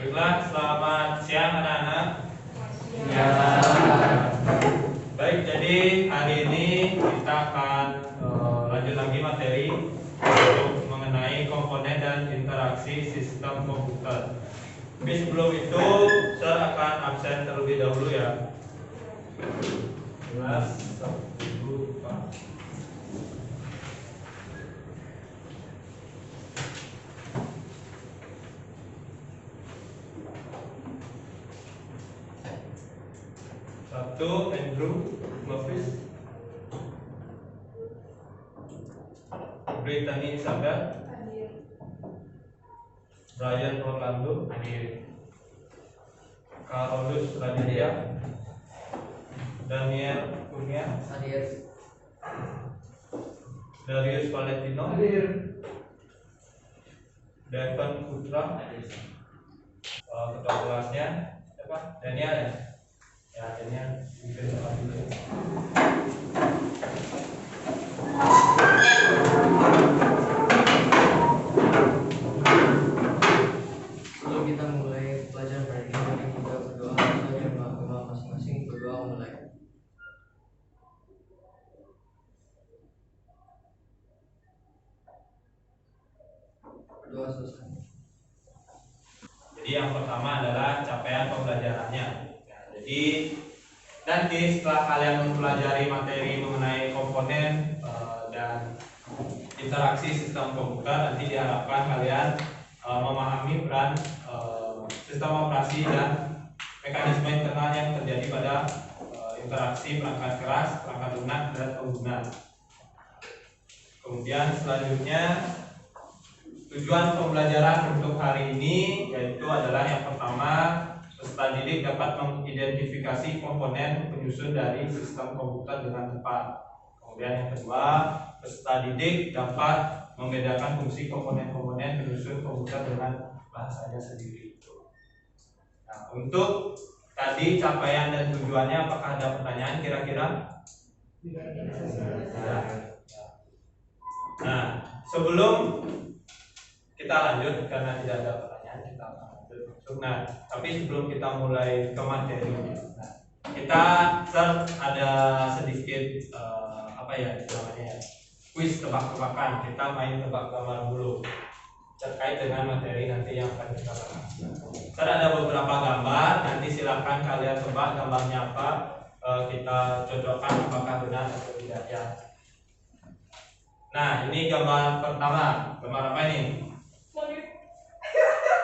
Baiklah, selamat siang anak-anak. Ya. Baik, jadi hari ini kita akan lanjut lagi materi untuk mengenai komponen dan interaksi sistem komputer. Tapi sebelum itu, saya akan absen terlebih dahulu ya. Kelas 1 Pak. Satu, Andrew Lovis, Brittany Isabel, Brian Orlando, Carolus Raditya, Daniel Kurnia, Darius Valentino, Devon Putra, ketua kelasnya siapa? Daniel ya? Ya, Daniel mungkin depan dulu ya. Sebelum kita mulai pelajaran hari ini, mari kita berdoa saja doa masing-masing. Berdoa mulai. Berdoa selesai. Jadi yang pertama adalah capaian pembelajarannya. Ya, jadi nanti setelah kalian mempelajari materi mengenai komponen dan interaksi sistem komputer, nanti diharapkan kalian memahami peran sistem operasi dan mekanisme internal yang terjadi pada interaksi perangkat keras, perangkat lunak, dan pengguna. Kemudian selanjutnya tujuan pembelajaran untuk hari ini yaitu adalah yang pertama, peserta didik dapat mengidentifikasi komponen penyusun dari sistem komputer dengan tepat. Kemudian yang kedua, peserta didik dapat membedakan fungsi komponen-komponen penyusun komputer dengan bahasanya sendiri. Nah, untuk tadi capaian dan tujuannya, apakah ada pertanyaan kira-kira? Nah, sebelum kita lanjut, karena tidak ada pertanyaan, kita akan lanjut. Nah, tapi sebelum kita mulai ke materi, kita ada sedikit kuis tebak-tebakan. Kita main tebak gambar dulu terkait dengan materi nanti yang akan kita bahas. Ada beberapa gambar, nanti silakan kalian tebak gambarnya apa. Kita cocokkan apakah benar atau tidak ya. Nah, ini gambar pertama. Gambar apa ini?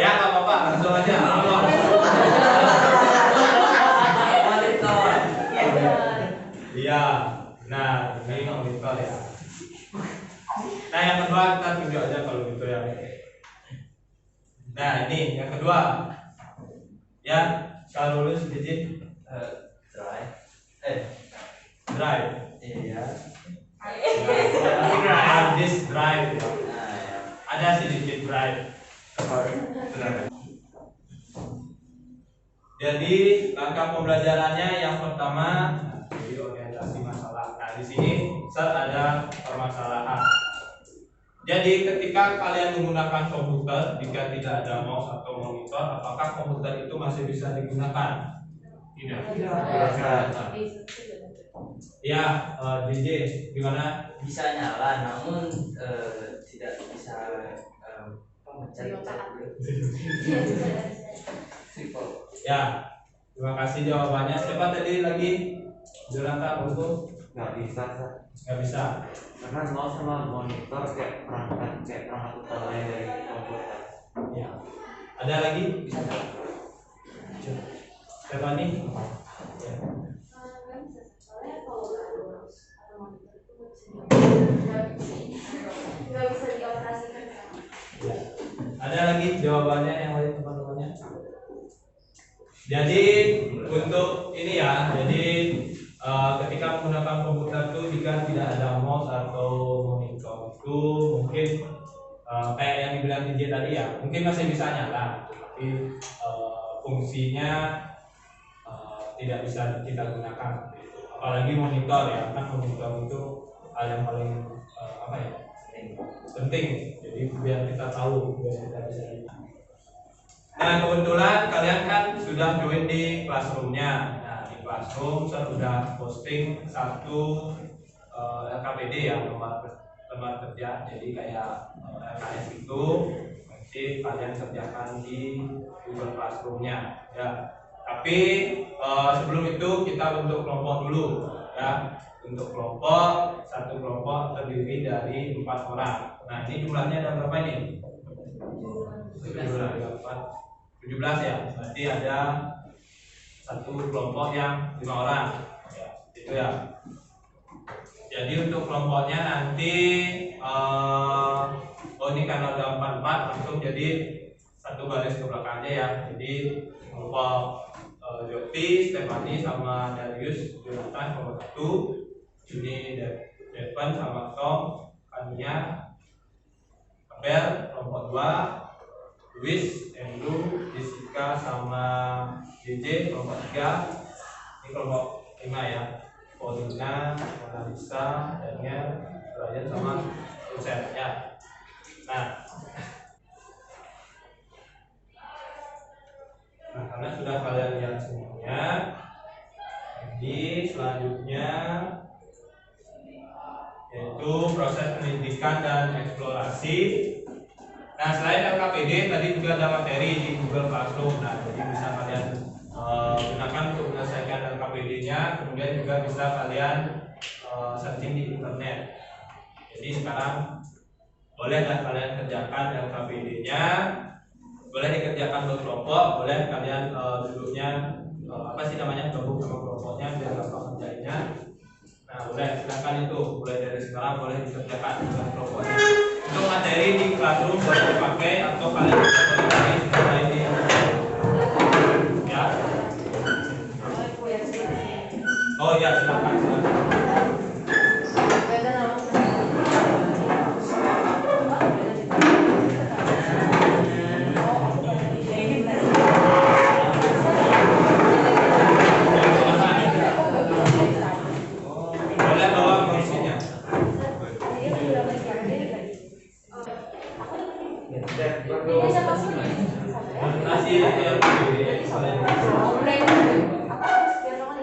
Ya, nggak apa-apa, langsung aja. Iya. Nah, ini monitor ya. Nah, yang kedua kita tunjuk aja kalau gitu ya. Nah, ini yang kedua. Ya, kalau lulus digit drive. Iya. Hard disk drive. Ada sedikit drive. Jadi langkah pembelajarannya yang pertama, jadi orientasi masalah. Nah, di sini ada permasalahan. Jadi ketika kalian menggunakan komputer, jika tidak ada mouse atau monitor, apakah komputer itu masih bisa digunakan? Tidak. Ya, DJ gimana? Bisa nyala, namun tidak bisa mencari. Ya, terima kasih jawabannya. Siapa tadi lagi? Jonathan untuk? Nggak bisa, Sir. Nggak bisa. Karena mouse sama monitor kayak perangkat utama dari komputer. Ya. Ada lagi? Bisa nyala. Siapa nih? Ya. Nggak bisa dioperasikan. Ya. Ada lagi jawabannya yang lain teman-temannya? Jadi untuk ini ya, jadi ketika menggunakan komputer itu jika tidak ada mouse atau monitor itu mungkin kayak yang dibilang DJ tadi ya, mungkin masih bisa nyala, tapi fungsinya tidak bisa kita gunakan. Apalagi monitor ya, kan monitor itu hal yang paling penting. Jadi biar kita tahu, biar kita bisa lihat. Nah, kebetulan kalian kan sudah join di Classroom-nya. Nah, di Classroom saya sudah posting satu LKPD ya, lembar kerja. Jadi kayak LKS itu nanti kalian kerjakan di Google Classroom-nya ya. Tapi sebelum itu kita bentuk kelompok dulu ya. Untuk kelompok, satu kelompok terdiri dari 4 orang. Nah, ini jumlahnya ada berapa ini? 17 ya. Berarti ada satu kelompok yang 5 orang. Ya, itu ya. Jadi untuk kelompoknya nanti ini karena udah 44 langsung jadi satu baris ke belakang aja ya. Jadi kelompok Joti, Stefani sama Darius, Jonathan kelompok 1, Juni, Devan sama Tom, Kania, Abel kelompok 2, Luis, Andrew, Jessica sama JJ kelompok 3. Ini kelompok 5 ya. Paulina, Analisa, Daniel, Brian sama Vincent ya. Nah, karena sudah kalian lihat semuanya, jadi selanjutnya yaitu proses pendidikan dan eksplorasi. Nah, selain LKPD tadi juga ada materi di Google Classroom. Nah, jadi bisa kalian gunakan untuk menyelesaikan LKPD-nya, kemudian juga bisa kalian searching di internet. Jadi sekarang bolehlah kalian kerjakan LKPD-nya, boleh dikerjakan berkelompok, boleh kalian duduknya apa sih namanya, gabung sama kelompoknya biar gampang kerjainnya. Nah, boleh silakan itu, mulai dari sekarang boleh dikerjakan dengan kelompoknya. Untuk materi di Classroom boleh dipakai atau kalian bisa cari secara ini ya. Oh ya, silakan.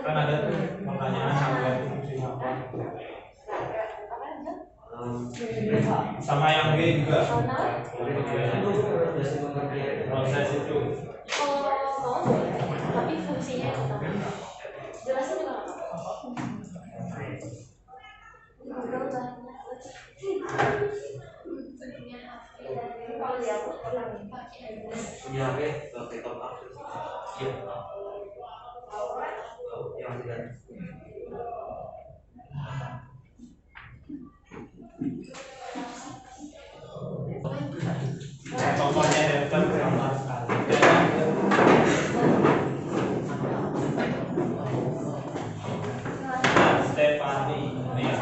Kan ada tuh pertanyaan hardware itu fungsinya apa? Sama yang B juga. Proses itu. Kalau mau boleh, tapi fungsinya jelasin juga nggak apa-apa. Kalau dia punya HP pakai top up. Iya. Yang tidak. Pokoknya laptop sama sekali. Stefani ini ya.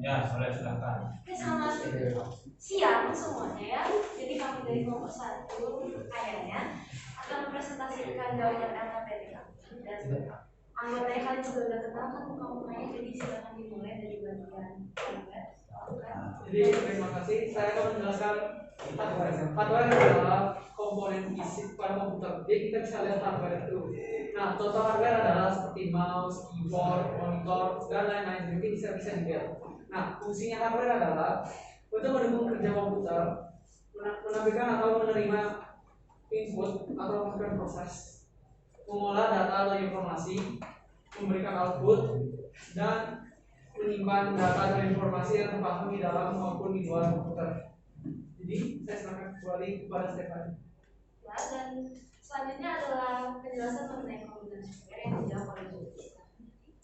Ya, boleh silakan. Selamat siang semuanya ya. Jadi kami dari kelompok 1 kayaknya akan mempresentasikan jawaban LKPD dan anggotanya kalian juga udah kenal kan muka-mukanya, jadi silakan dimulai dari bagian hardware. Jadi terima kasih. Saya akan menjelaskan hardware. Hardware adalah komponen fisik pada komputer. Jadi kita bisa lihat hardware itu. Nah, total hardware adalah seperti mouse, keyboard, monitor, dan lain-lain. Jadi bisa dilihat. Nah, fungsinya hardware adalah untuk mendukung kerja komputer, menampilkan atau menerima input atau melakukan proses, mengolah data atau informasi, memberikan output, dan menyimpan data dan informasi yang terpasang di dalam maupun di luar komputer. Jadi saya serahkan kembali kepada Stefani. Ya, dan selanjutnya adalah penjelasan mengenai komputer software yang dijawab oleh Jody.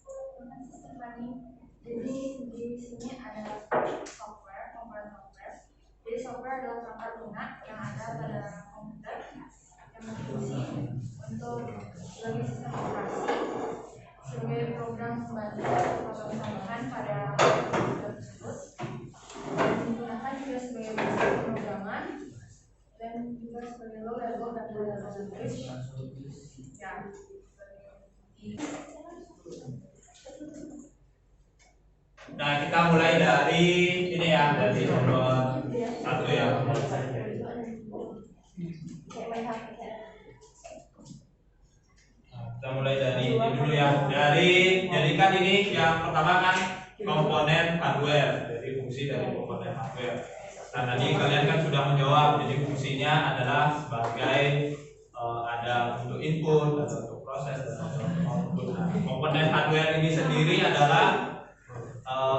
Terima kasih Stefani. Jadi di sini ada software, komponen software. Jadi software adalah perangkat lunak yang ada pada komputer yang berfungsi untuk sebagai sistem operasi, sebagai program pembantu atau program tambahan pada komputer tersebut, dan digunakan juga sebagai bahasa pemrograman dan juga sebagai low level dan high level language. Ya, Nah, kita mulai dari ini ya, dari nomor 1 ya. Nah, kita mulai dari ini dulu ya. Jadi kan ini yang pertama kan komponen hardware, jadi fungsi dari komponen hardware. Nah, tadi kalian kan sudah menjawab, jadi fungsinya adalah sebagai ada untuk input, ada untuk proses, dan ada untuk output. Nah, komponen hardware ini sendiri adalah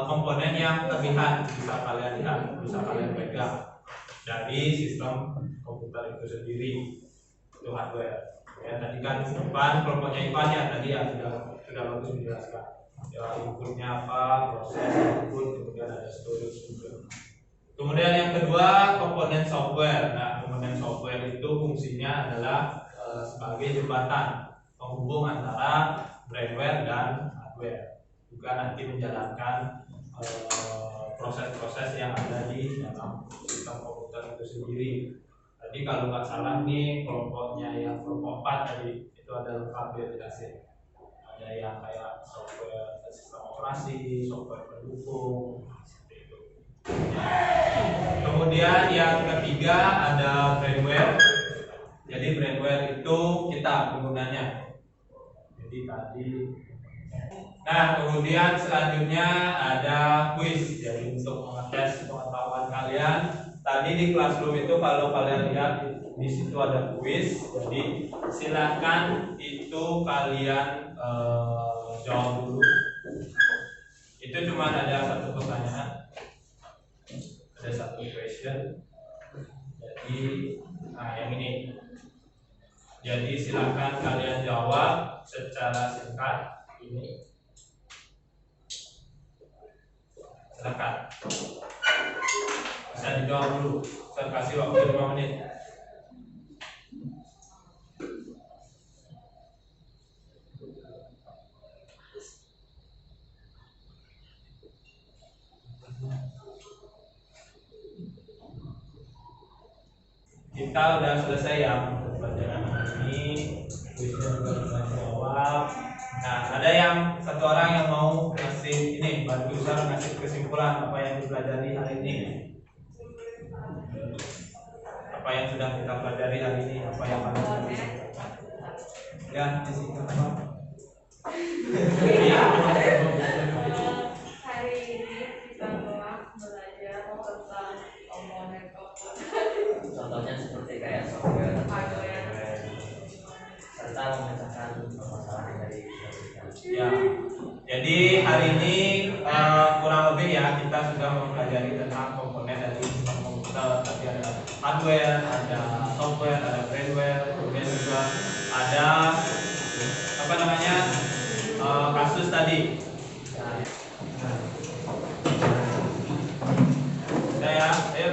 komponen yang terlihat, bisa kalian lihat, bisa kalian pegang dari sistem komputer itu sendiri, itu hardware. Ya, tadi kan depan kelompoknya Ivan ya, tadi ya sudah bagus menjelaskan. Ya, inputnya apa, proses, output, kemudian ada storage juga. Kemudian yang kedua, komponen software. Nah, komponen software itu fungsinya adalah sebagai jembatan penghubung antara firmware dan hardware, juga nanti menjalankan proses-proses yang ada di dalam sistem komputer itu sendiri. Tadi kalau nggak salah nih kelompoknya yang kelompok 4 tadi itu ada lengkap ya jelasin. Ada yang kayak software sistem operasi, software pendukung, seperti itu. Kemudian yang ketiga ada firmware. Jadi firmware itu kita penggunanya. Jadi tadi. Nah, kemudian selanjutnya ada quiz. Jadi untuk mengetes pengetahuan kalian. Tadi di Classroom itu kalau kalian lihat di situ ada quiz. Jadi silahkan itu kalian jawab dulu. Itu cuma ada satu pertanyaan. Ada satu question. Jadi, nah yang ini. Jadi silakan kalian jawab secara singkat ini. Silakan. Bisa dijawab dulu. Saya kasih waktu 5 menit. Kita udah selesai ya pelajaran ini. Kuisnya juga sudah dijawab. Nah, ada yang satu orang yang mau ngasih ini, bantu saya ngasih kesimpulan apa yang dipelajari hari ini. Apa yang sudah kita pelajari hari ini, apa yang paling penting. Ya, di sini apa? Iya. Hari ini kita telah belajar tentang komponen komputer Contohnya seperti kayak software hardware. serta memecahkan permasalahan dari Ya, jadi hari ini kurang lebih ya kita sudah mempelajari tentang komponen dari sistem komputer. Tadi ada hardware, ada software, ada firmware, kemudian juga ada apa namanya kasus tadi. Udah ya, ayo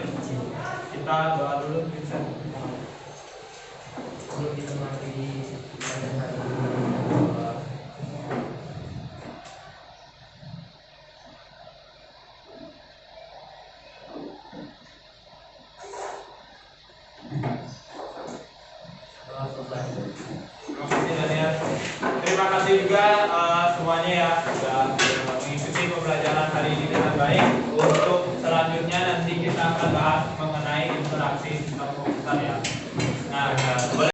kita doa dulu Vincent. Sebelum kita mengakhiri pelajaran hari ini, Terima kasih Daniel. Terima kasih juga semuanya ya sudah mengikuti pembelajaran hari ini dengan baik. Untuk selanjutnya nanti kita akan bahas mengenai interaksi sistem komputer ya. Nah, boleh